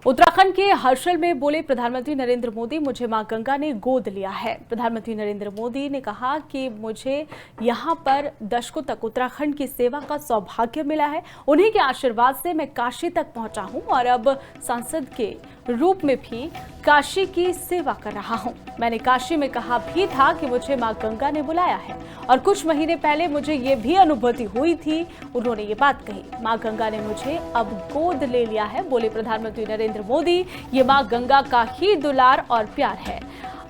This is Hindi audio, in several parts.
उत्तराखंड के हर्षल में बोले प्रधानमंत्री नरेंद्र मोदी, मुझे मां गंगा ने गोद लिया है। प्रधानमंत्री नरेंद्र मोदी ने कहा कि मुझे यहां पर दशकों तक उत्तराखंड की सेवा का सौभाग्य मिला है। उन्हीं के आशीर्वाद से मैं काशी तक पहुंचा हूं और अब सांसद के रूप में भी काशी की सेवा कर रहा हूं। मैंने काशी में कहा भी था कि मुझे मां गंगा ने बुलाया है और कुछ महीने पहले मुझे ये भी अनुभूति हुई थी। उन्होंने ये बात कही, मां गंगा ने मुझे अब गोद ले लिया है। बोले प्रधानमंत्री नरेंद्र मोदी, ये मां गंगा का ही दुलार और प्यार है।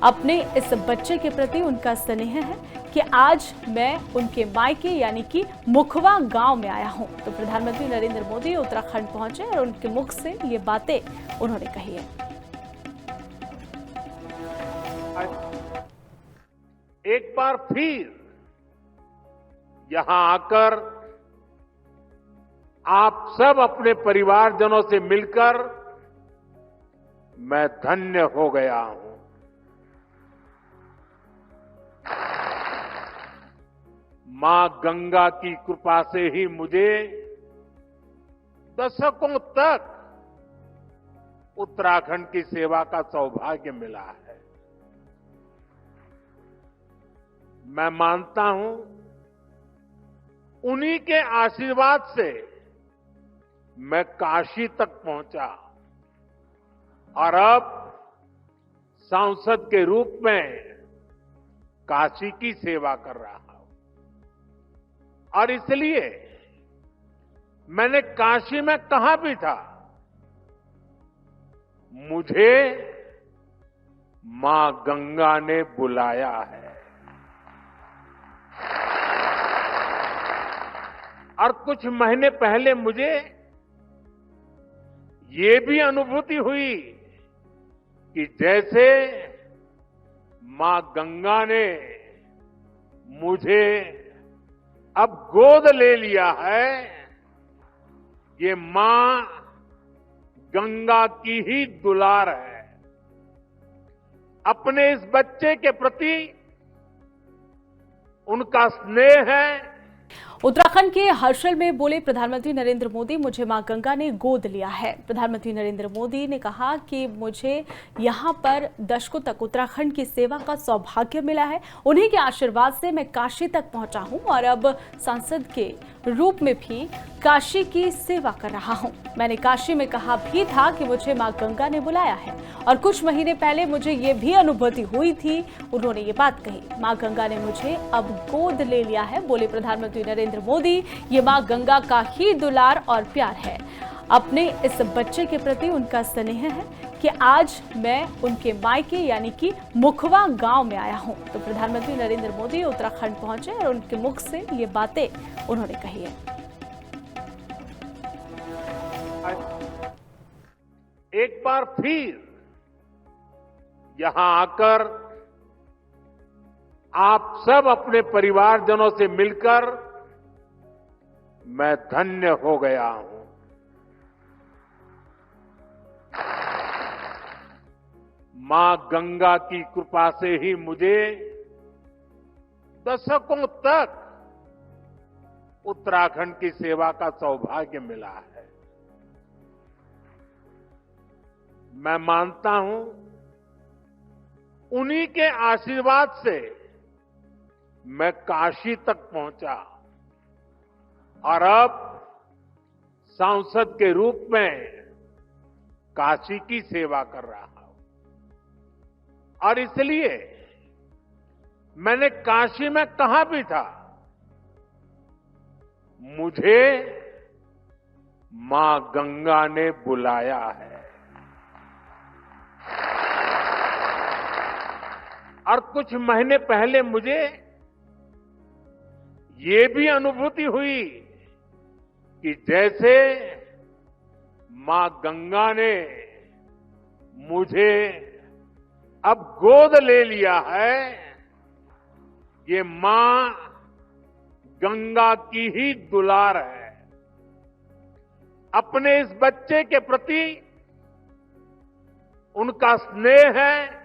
अपने इस बच्चे के प्रति उनका स्नेह है कि आज मैं उनके मायके यानी कि मुखवा गांव में आया हूं। तो प्रधानमंत्री नरेंद्र मोदी उत्तराखंड पहुंचे और उनके मुख से ये बातें उन्होंने कही है। एक बार फिर यहां आकर आप सब अपने परिवारजनों से मिलकर मैं धन्य हो गया हूं। मां गंगा की कृपा से ही मुझे दशकों तक उत्तराखंड की सेवा का सौभाग्य मिला है। मैं मानता हूं उन्हीं के आशीर्वाद से मैं काशी तक पहुंचा और अब सांसद के रूप में काशी की सेवा कर रहा हूं। और इसलिए मैंने काशी में कहा भी था, मुझे मां गंगा ने बुलाया है। और कुछ महीने पहले मुझे ये भी अनुभूति हुई कि जैसे मां गंगा ने मुझे अब गोद ले लिया है, ये मां गंगा की ही दुलार है। अपने इस बच्चे के प्रति उनका स्नेह है। उत्तराखंड के हर्षल में बोले प्रधानमंत्री नरेंद्र मोदी, मुझे मां गंगा ने गोद लिया है। प्रधानमंत्री नरेंद्र मोदी ने कहा कि मुझे यहां पर दशकों तक उत्तराखंड की सेवा का सौभाग्य मिला है। उन्हीं के आशीर्वाद से मैं काशी तक पहुंचा हूं और अब सांसद के रूप में भी काशी की सेवा कर रहा हूं। मैंने काशी में कहा भी था कि मुझे मां गंगा ने बुलाया है और कुछ महीने पहले मुझे ये भी अनुभूति हुई थी। उन्होंने ये बात कही, मां गंगा ने मुझे अब गोद ले लिया है। बोले प्रधानमंत्री नरेंद्र मोदी, ये मां गंगा का ही दुलार और प्यार है। अपने इस बच्चे के प्रति उनका स्नेह है कि आज मैं उनके मायके यानी कि मुखवा गांव में आया हूं। तो प्रधानमंत्री नरेंद्र मोदी उत्तराखंड पहुंचे और उनके मुख से ये बातें उन्होंने कही है। एक बार फिर यहां आकर आप सब अपने परिवारजनों से मिलकर मैं धन्य हो गया हूं। मां गंगा की कृपा से ही मुझे दशकों तक उत्तराखंड की सेवा का सौभाग्य मिला है। मैं मानता हूं उन्हीं के आशीर्वाद से मैं काशी तक पहुंचा और अब सांसद के रूप में काशी की सेवा कर रहा हूं। और इसलिए मैंने काशी में कहा भी था, मुझे मां गंगा ने बुलाया है। और कुछ महीने पहले मुझे ये भी अनुभूति हुई कि जैसे मां गंगा ने मुझे अब गोद ले लिया है, ये मां गंगा की ही दुलार है। अपने इस बच्चे के प्रति उनका स्नेह है।